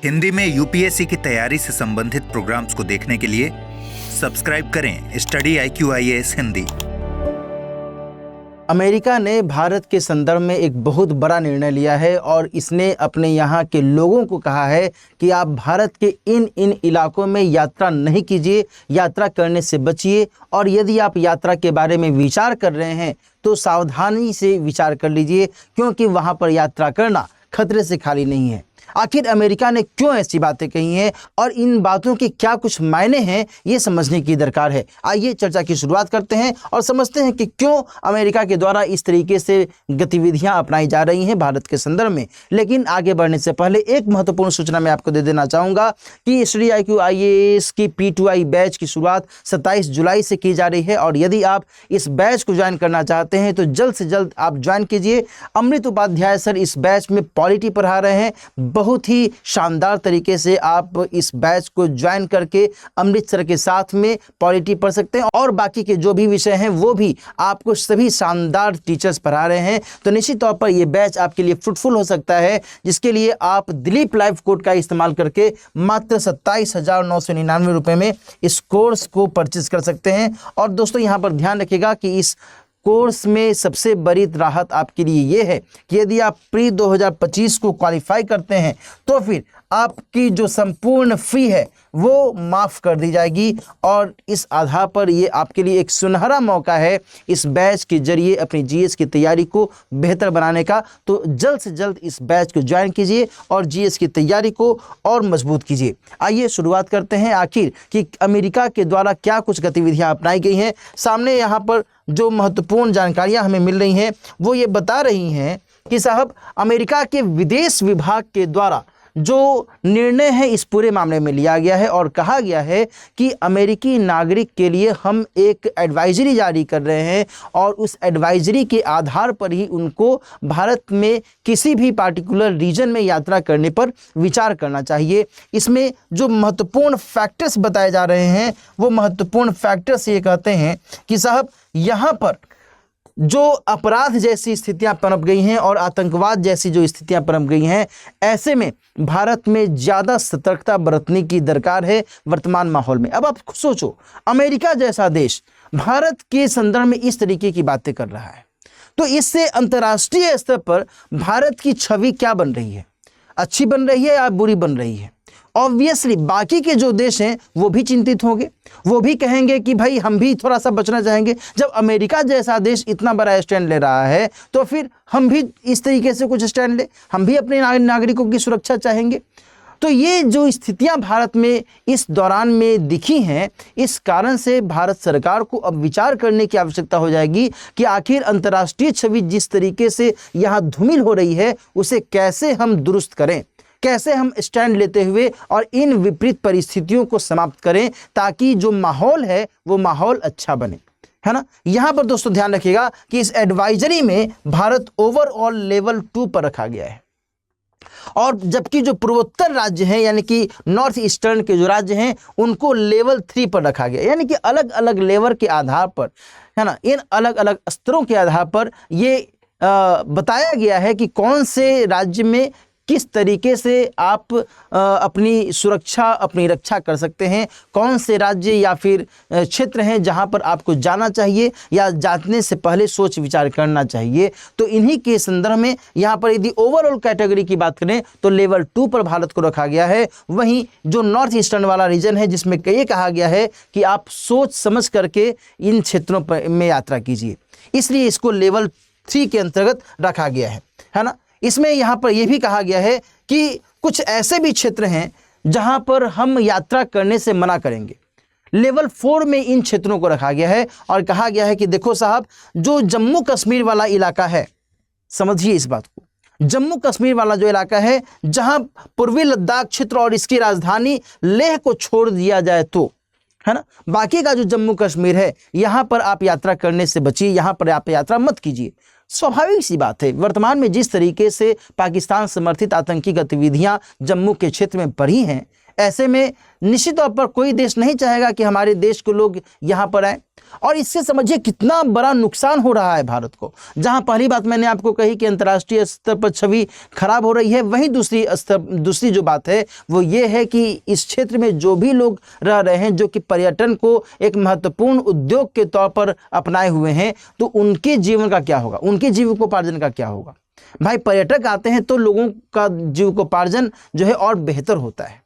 हिंदी में यूपीएससी की तैयारी से संबंधित प्रोग्राम्स को देखने के लिए सब्सक्राइब करें स्टडी IQIAS हिंदी। अमेरिका ने भारत के संदर्भ में एक बहुत बड़ा निर्णय लिया है और इसने अपने यहाँ के लोगों को कहा है कि आप भारत के इन इलाकों में यात्रा नहीं कीजिए, यात्रा करने से बचिए और यदि आप यात्रा के बारे में विचार कर रहे हैं तो सावधानी से विचार कर लीजिए, क्योंकि वहाँ पर यात्रा करना खतरे से खाली नहीं है। आखिर अमेरिका ने क्यों ऐसी बातें कही हैं और इन बातों के क्या कुछ मायने हैं, ये समझने की दरकार है। आइए चर्चा की शुरुआत करते हैं और समझते हैं कि क्यों अमेरिका के द्वारा इस तरीके से गतिविधियां अपनाई जा रही हैं भारत के संदर्भ में। लेकिन आगे बढ़ने से पहले एक महत्वपूर्ण सूचना मैं आपको दे देना चाहूँगा कि स्टडी IQIAS की P2I बैच की शुरुआत 27 जुलाई से की जा रही है और यदि आप इस बैच को ज्वाइन करना चाहते हैं तो जल्द से जल्द आप ज्वाइन कीजिए। अमृत उपाध्याय सर इस बैच में पॉलिटी पढ़ा रहे हैं। बहुत ही शानदार तरीके से आप इस बैच को ज्वाइन करके अमृत सर के साथ में पॉलिटी पढ़ सकते हैं और बाकी के जो भी विषय हैं वो भी आपको सभी शानदार टीचर्स पढ़ा रहे हैं। तो निश्चित तौर पर ये बैच आपके लिए फ्रूटफुल हो सकता है, जिसके लिए आप दिलीप लाइव कोड का इस्तेमाल करके मात्र 27,999 रुपये में इस कोर्स को परचेज कर सकते हैं। और दोस्तों यहाँ पर ध्यान रखिएगा कि इस कोर्स में सबसे बड़ी राहत आपके लिए ये है कि यदि आप प्री 2025 को क्वालिफाई करते हैं तो फिर आपकी जो संपूर्ण फ़ी है वो माफ़ कर दी जाएगी और इस आधार पर ये आपके लिए एक सुनहरा मौका है इस बैच के जरिए अपनी GS की तैयारी को बेहतर बनाने का। तो जल्द से जल्द इस बैच को ज्वाइन कीजिए और GS की तैयारी को और मजबूत कीजिए। आइए शुरुआत करते हैं आखिर कि अमेरिका के द्वारा क्या कुछ गतिविधियां अपनाई गई हैं। सामने यहाँ पर जो महत्वपूर्ण जानकारियां हमें मिल रही हैं वो ये बता रही हैं कि साहब अमेरिका के विदेश विभाग के द्वारा जो निर्णय है इस पूरे मामले में लिया गया है और कहा गया है कि अमेरिकी नागरिक के लिए हम एक एडवाइजरी जारी कर रहे हैं और उस एडवाइजरी के आधार पर ही उनको भारत में किसी भी पार्टिकुलर रीजन में यात्रा करने पर विचार करना चाहिए। इसमें जो महत्वपूर्ण फैक्टर्स बताए जा रहे हैं वो महत्वपूर्ण फैक्टर्स ये कहते हैं कि साहब यहाँ पर जो अपराध जैसी स्थितियां पनप गई हैं और आतंकवाद जैसी जो स्थितियां पनप गई हैं, ऐसे में भारत में ज़्यादा सतर्कता बरतने की दरकार है वर्तमान माहौल में। अब आप सोचो, अमेरिका जैसा देश भारत के संदर्भ में इस तरीके की बातें कर रहा है तो इससे अंतर्राष्ट्रीय स्तर पर भारत की छवि क्या बन रही है, अच्छी बन रही है या बुरी बन रही है। ऑब्वियसली बाकी के जो देश हैं वो भी चिंतित होंगे, वो भी कहेंगे कि भाई हम भी थोड़ा सा बचना चाहेंगे। जब अमेरिका जैसा देश इतना बड़ा स्टैंड ले रहा है तो फिर हम भी इस तरीके से कुछ स्टैंड ले, हम भी अपने नागरिकों की सुरक्षा चाहेंगे। तो ये जो स्थितियां भारत में इस दौरान में दिखी हैं, इस कारण से भारत सरकार को अब विचार करने की आवश्यकता हो जाएगी कि आखिर अंतर्राष्ट्रीय छवि जिस तरीके से यहाँ धूमिल हो रही है उसे कैसे हम दुरुस्त करें, कैसे हम स्टैंड लेते हुए और इन विपरीत परिस्थितियों को समाप्त करें ताकि जो माहौल है वो माहौल अच्छा बने, है ना। यहाँ पर दोस्तों ध्यान रखिएगा कि इस एडवाइजरी में भारत ओवरऑल लेवल 2 पर रखा गया है और जबकि जो पूर्वोत्तर राज्य हैं यानी कि नॉर्थ ईस्टर्न के जो राज्य हैं उनको लेवल 3 पर रखा गया, यानी कि अलग अलग लेवल के आधार पर, है ना, इन अलग अलग स्तरों के आधार पर ये बताया गया है कि कौन से राज्य में किस तरीके से आप अपनी सुरक्षा अपनी रक्षा कर सकते हैं, कौन से राज्य या फिर क्षेत्र हैं जहां पर आपको जाना चाहिए या जाने से पहले सोच विचार करना चाहिए। तो इन्हीं के संदर्भ में यहाँ पर यदि ओवरऑल कैटेगरी की बात करें तो लेवल 2 पर भारत को रखा गया है। वहीं जो नॉर्थ ईस्टर्न वाला रीजन है जिसमें ये कहा गया है कि आप सोच समझ करके इन क्षेत्रों पर में यात्रा कीजिए, इसलिए इसको लेवल 3 के अंतर्गत रखा गया है ना। इसमें यहाँ पर यह भी कहा गया है कि कुछ ऐसे भी क्षेत्र हैं जहाँ पर हम यात्रा करने से मना करेंगे। लेवल 4 में इन क्षेत्रों को रखा गया है और कहा गया है कि देखो साहब, जो जम्मू कश्मीर वाला इलाका है, समझिए इस बात को, जम्मू कश्मीर वाला जो इलाका है जहाँ पूर्वी लद्दाख क्षेत्र और इसकी राजधानी लेह को छोड़ दिया जाए तो, है ना, बाकी का जो जम्मू कश्मीर है यहाँ पर आप यात्रा करने से बचिए, यहाँ पर आप यात्रा मत कीजिए। स्वाभाविक सी बात है, वर्तमान में जिस तरीके से पाकिस्तान समर्थित आतंकी गतिविधियां जम्मू के क्षेत्र में बढ़ी हैं, ऐसे में निश्चित तौर पर कोई देश नहीं चाहेगा कि हमारे देश के लोग यहाँ पर आए। और इससे समझिए कितना बड़ा नुकसान हो रहा है भारत को। जहाँ पहली बात मैंने आपको कही कि अंतर्राष्ट्रीय स्तर पर छवि खराब हो रही है, वहीं दूसरी जो बात है वो ये है कि इस क्षेत्र में जो भी लोग रह रहे हैं, जो कि पर्यटन को एक महत्वपूर्ण उद्योग के तौर पर अपनाए हुए हैं, तो उनके जीवन का क्या होगा, उनके जीविकोपार्जन का क्या होगा। भाई पर्यटक आते हैं तो लोगों का जीविकोपार्जन जो है और बेहतर होता है।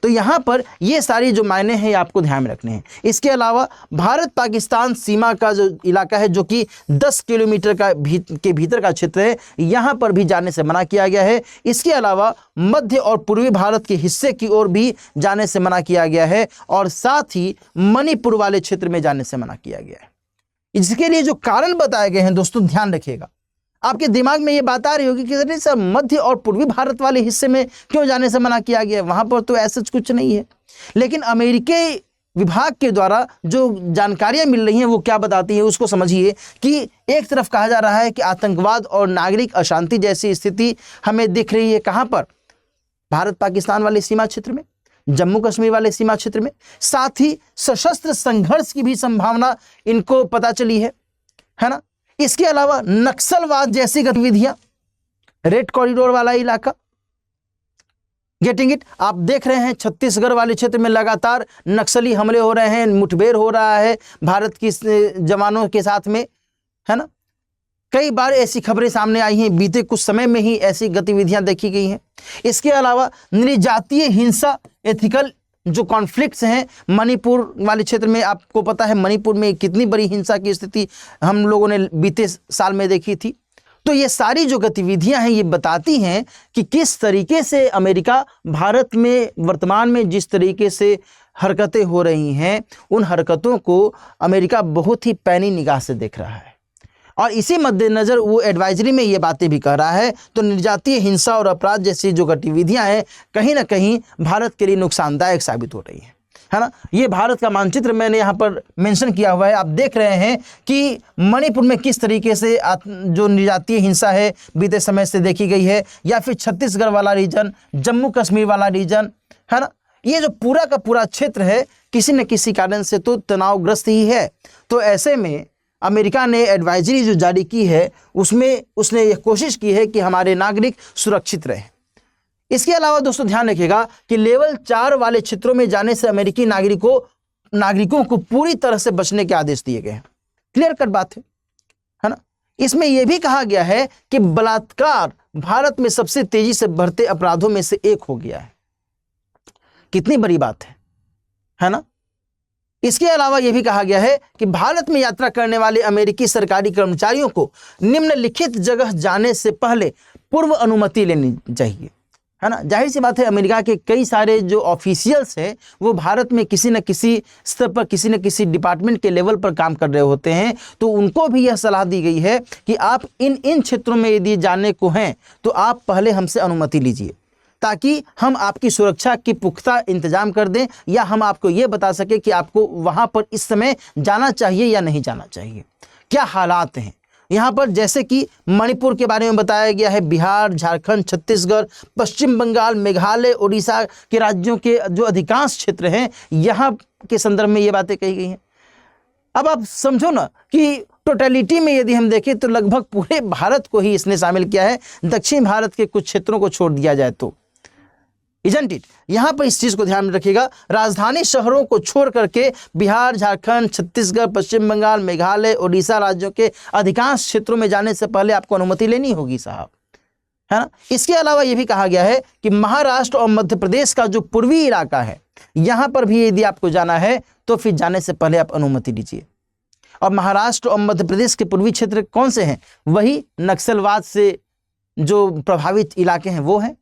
तो यहाँ पर ये सारी जो मायने हैं आपको ध्यान में रखने हैं। इसके अलावा भारत पाकिस्तान सीमा का जो इलाका है, जो कि 10 किलोमीटर के भीतर का क्षेत्र है, यहाँ पर भी जाने से मना किया गया है। इसके अलावा मध्य और पूर्वी भारत के हिस्से की ओर भी जाने से मना किया गया है, और साथ ही मणिपुर वाले क्षेत्र में जाने से मना किया गया है। इसके लिए जो कारण बताए गए हैं दोस्तों, ध्यान रखिएगा। आपके दिमाग में ये बात आ रही होगी कि अरे सर, मध्य और पूर्वी भारत वाले हिस्से में क्यों जाने से मना किया गया, वहां पर तो ऐसा कुछ नहीं है। लेकिन अमेरिकी विभाग के द्वारा जो जानकारियां मिल रही हैं वो क्या बताती है, उसको समझिए कि एक तरफ कहा जा रहा है कि आतंकवाद और नागरिक अशांति जैसी स्थिति हमें दिख रही है। कहां पर? भारत पाकिस्तान वाले सीमा क्षेत्र में, जम्मू कश्मीर वाले सीमा क्षेत्र में। साथ ही सशस्त्र संघर्ष की भी संभावना इनको पता चली है ना। इसके अलावा नक्सलवाद जैसी गतिविधियां, रेड कॉरिडोर वाला इलाका, गेटिंग इट। आप देख रहे हैं छत्तीसगढ़ वाले क्षेत्र में लगातार नक्सली हमले हो रहे हैं, मुठभेड़ हो रहा है भारत की जवानों के साथ में, है ना। कई बार ऐसी खबरें सामने आई हैं, बीते कुछ समय में ही ऐसी गतिविधियां देखी गई हैं। इसके अलावा निर्जातीय हिंसा, एथिकल जो कॉन्फ्लिक्ट्स हैं, मणिपुर वाले क्षेत्र में आपको पता है मणिपुर में कितनी बड़ी हिंसा की स्थिति हम लोगों ने बीते साल में देखी थी। तो ये सारी जो गतिविधियां हैं ये बताती हैं कि किस तरीके से अमेरिका भारत में वर्तमान में जिस तरीके से हरकतें हो रही हैं, उन हरकतों को अमेरिका बहुत ही पैनी निगाह से देख रहा है। और इसी मद्देनज़र वो एडवाइजरी में ये बातें भी कह रहा है। तो निर्जातीय हिंसा और अपराध जैसी जो गतिविधियां हैं कहीं ना कहीं भारत के लिए नुकसानदायक साबित हो रही है ना। ये भारत का मानचित्र मैंने यहाँ पर मेंशन किया हुआ है। आप देख रहे हैं कि मणिपुर में किस तरीके से जो निर्जातीय हिंसा है बीते समय से देखी गई है, या फिर छत्तीसगढ़ वाला रीजन, जम्मू कश्मीर वाला रीजन, है ना। ये जो पूरा का पूरा क्षेत्र है किसी न किसी कारण से तो तनावग्रस्त ही है। तो ऐसे में अमेरिका ने एडवाइजरी जो जारी की है उसमें उसने ये कोशिश की है कि हमारे नागरिक सुरक्षित रहें। इसके अलावा दोस्तों ध्यान रखिएगा कि लेवल 4 वाले क्षेत्रों में जाने से अमेरिकी नागरिकों को पूरी तरह से बचने के आदेश दिए गए हैं। क्लियर कट बात है ना। इसमें यह भी कहा गया है कि बलात्कार भारत में सबसे तेजी से बढ़ते अपराधों में से एक हो गया है। कितनी बड़ी बात है ना। इसके अलावा यह भी कहा गया है कि भारत में यात्रा करने वाले अमेरिकी सरकारी कर्मचारियों को निम्नलिखित जगह जाने से पहले पूर्व अनुमति लेनी चाहिए, है ना। जाहिर सी बात है अमेरिका के कई सारे जो ऑफिशियल्स हैं वो भारत में किसी न किसी स्तर पर किसी न किसी डिपार्टमेंट के लेवल पर काम कर रहे होते हैं। तो उनको भी यह सलाह दी गई है कि आप इन क्षेत्रों में यदि जाने को हैं तो आप पहले हमसे अनुमति लीजिए, ताकि हम आपकी सुरक्षा की पुख्ता इंतजाम कर दें, या हम आपको ये बता सके कि आपको वहाँ पर इस समय जाना चाहिए या नहीं जाना चाहिए, क्या हालात हैं यहाँ पर। जैसे कि मणिपुर के बारे में बताया गया है, बिहार, झारखंड, छत्तीसगढ़, पश्चिम बंगाल, मेघालय, उड़ीसा के राज्यों के जो अधिकांश क्षेत्र हैं यहाँ के संदर्भ में ये बातें कही गई हैं। अब आप समझो ना कि टोटलिटी में यदि हम देखें तो लगभग पूरे भारत को ही इसने शामिल किया है, दक्षिण भारत के कुछ क्षेत्रों को छोड़ दिया जाए तो। Isn't it. यहाँ पर इस चीज को ध्यान में रखिएगा, राजधानी शहरों को छोड़ करके बिहार, झारखंड, छत्तीसगढ़, पश्चिम बंगाल, मेघालय, उड़ीसा राज्यों के अधिकांश क्षेत्रों में जाने से पहले आपको अनुमति लेनी होगी साहब, है ना। इसके अलावा यह भी कहा गया है कि महाराष्ट्र और मध्य प्रदेश का जो पूर्वी इलाका है यहाँ पर भी यदि आपको जाना है तो फिर जाने से पहले आप अनुमति लीजिए। और महाराष्ट्र और मध्य प्रदेश के पूर्वी क्षेत्र कौन से हैं? वही नक्सलवाद से जो प्रभावित इलाके हैं वो हैं।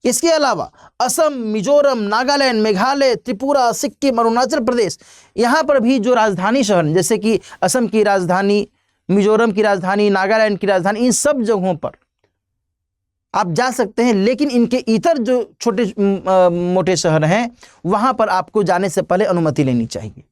इसके अलावा असम, मिजोरम, नागालैंड, मेघालय, त्रिपुरा, सिक्किम, अरुणाचल प्रदेश, यहाँ पर भी जो राजधानी शहर जैसे कि असम की राजधानी, मिजोरम की राजधानी, नागालैंड की राजधानी, इन सब जगहों पर आप जा सकते हैं। लेकिन इनके इतर जो छोटे मोटे शहर हैं वहाँ पर आपको जाने से पहले अनुमति लेनी चाहिए।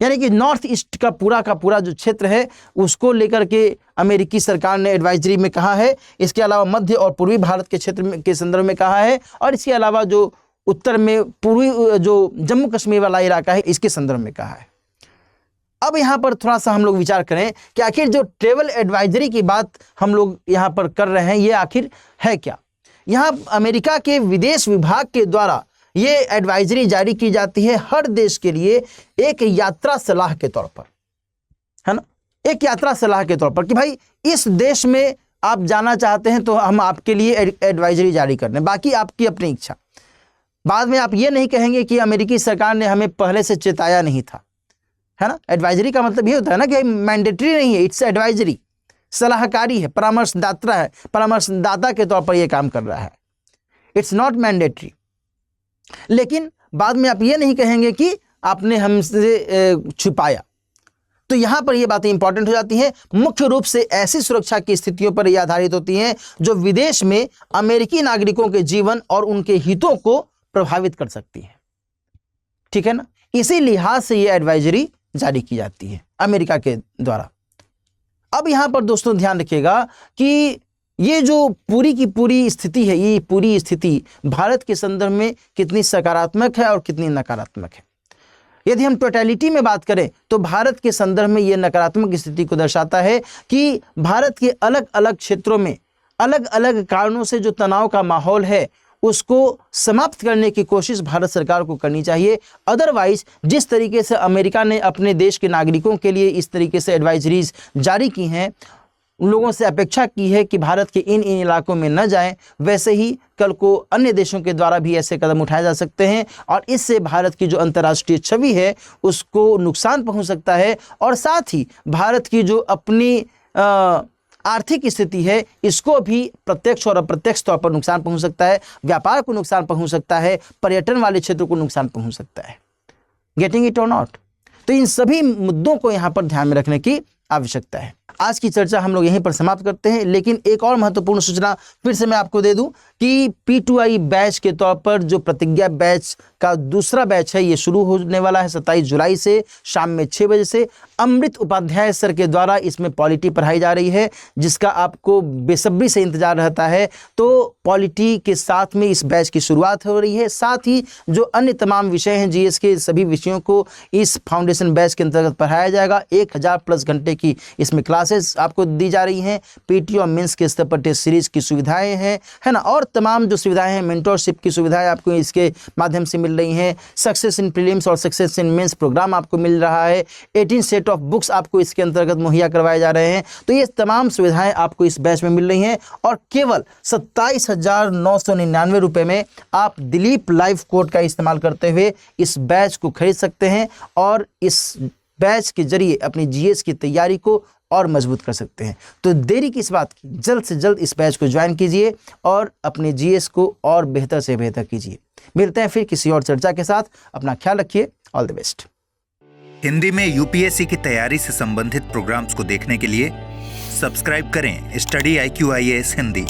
यानी कि नॉर्थ ईस्ट का पूरा जो क्षेत्र है उसको लेकर के अमेरिकी सरकार ने एडवाइजरी में कहा है। इसके अलावा मध्य और पूर्वी भारत के क्षेत्र में के संदर्भ में कहा है, और इसके अलावा जो उत्तर में पूर्वी जो जम्मू कश्मीर वाला इलाका है, इसके संदर्भ में कहा है। अब यहाँ पर थोड़ा सा हम लोग विचार करें कि आखिर जो ट्रेवल एडवाइजरी की बात हम लोग यहाँ पर कर रहे हैं, ये आखिर है क्या। यहाँ अमेरिका के विदेश विभाग के द्वारा ये एडवाइजरी जारी की जाती है हर देश के लिए एक यात्रा सलाह के तौर पर, है ना, एक यात्रा सलाह के तौर पर कि भाई इस देश में आप जाना चाहते हैं तो हम आपके लिए एडवाइजरी जारी कर दें, बाकी आपकी अपनी इच्छा। बाद में आप ये नहीं कहेंगे कि अमेरिकी सरकार ने हमें पहले से चेताया नहीं था, है ना। एडवाइजरी का मतलब ये होता है ना कि मैंडेटरी नहीं है, इट्स एडवाइजरी, सलाहकारी है, परामर्शदाता है, परामर्शदाता के तौर पर यह काम कर रहा है, इट्स नॉट मैंडेटरी। लेकिन बाद में आप ये नहीं कहेंगे कि आपने हमसे छुपाया। तो यहाँ पर ये बातें इंपॉर्टेंट हो जाती हैं। मुख्य रूप से ऐसी सुरक्षा की स्थितियों पर यह आधारित होती हैं जो विदेश में अमेरिकी नागरिकों के जीवन और उनके हितों को प्रभावित कर सकती है, ठीक है ना। इसी लिहाज से ये एडवाइजरी जारी की जाती है अमेरिका के द्वारा। अब यहाँ पर दोस्तों ध्यान रखिएगा कि ये जो पूरी की पूरी स्थिति है, ये पूरी स्थिति भारत के संदर्भ में कितनी सकारात्मक है और कितनी नकारात्मक है। यदि हम टोटलिटी में बात करें तो भारत के संदर्भ में ये नकारात्मक स्थिति को दर्शाता है कि भारत के अलग अलग क्षेत्रों में अलग अलग कारणों से जो तनाव का माहौल है उसको समाप्त करने की कोशिश भारत सरकार को करनी चाहिए। अदरवाइज जिस तरीके से अमेरिका ने अपने देश के नागरिकों के लिए इस तरीके से एडवाइजरीज जारी की हैं, लोगों से अपेक्षा की है कि भारत के इन इलाकों में न जाएं, वैसे ही कल को अन्य देशों के द्वारा भी ऐसे कदम उठाए जा सकते हैं और इससे भारत की जो अंतर्राष्ट्रीय छवि है उसको नुकसान पहुंच सकता है और साथ ही भारत की जो अपनी आर्थिक स्थिति है इसको भी प्रत्यक्ष और अप्रत्यक्ष तौर पर नुकसान पहुंच सकता है, व्यापार को नुकसान पहुंच सकता है, पर्यटन वाले क्षेत्रों को नुकसान पहुंच सकता है। गेटिंग इट और नॉट। तो इन सभी मुद्दों को यहाँ पर ध्यान में रखने की आवश्यकता है। आज की चर्चा हम लोग यहीं पर समाप्त करते हैं, लेकिन एक और महत्वपूर्ण सूचना फिर से मैं आपको दे दूं कि P2I बैच के तौर पर जो प्रतिज्ञा बैच का दूसरा बैच है ये शुरू होने वाला है 27 जुलाई से शाम में 6 बजे से। अमृत उपाध्याय सर के द्वारा इसमें पॉलिटी पढ़ाई जा रही है, जिसका आपको बेसब्री से इंतजार रहता है। तो पॉलिटी के साथ में इस बैच की शुरुआत हो रही है। साथ ही जो अन्य तमाम विषय हैं GS के सभी विषयों को इस फाउंडेशन बैच के अंतर्गत पढ़ाया जाएगा। 1000+ घंटे की इसमें क्लासेस आपको दी जा रही हैं। PT और मेंस के स्तर पर टेस्ट सीरीज की सुविधाएं हैं, है ना, और तमाम जो सुविधाएं हैं, मेंटोरशिप की सुविधाएं आपको इसके माध्यम से मिल रही हैं। सक्सेस इन प्रीलिम्स और सक्सेस इन मेंस प्रोग्राम आपको मिल रहा है। 18 सेट ऑफ बुक्स आपको इसके अंतर्गत मुहैया करवाए जा रहे हैं। तो ये तमाम सुविधाएं आपको इस बैच में मिल रही हैं और केवल 27,999 रुपये में आप दिलीप लाइव कोड का इस्तेमाल करते हुए इस बैच को खरीद सकते हैं और इस बैच के जरिए अपनी GS की तैयारी को और मजबूत कर सकते हैं। तो देरी किस बात की, जल्द से जल्द इस बैच को ज्वाइन कीजिए और अपने GS को और बेहतर से बेहतर कीजिए। मिलते हैं फिर किसी और चर्चा के साथ। अपना ख्याल रखिए। All the best. हिंदी में UPSC की तैयारी से संबंधित प्रोग्राम्स को देखने के लिए सब्सक्राइब करें स्टडी IQ IAS हिंदी।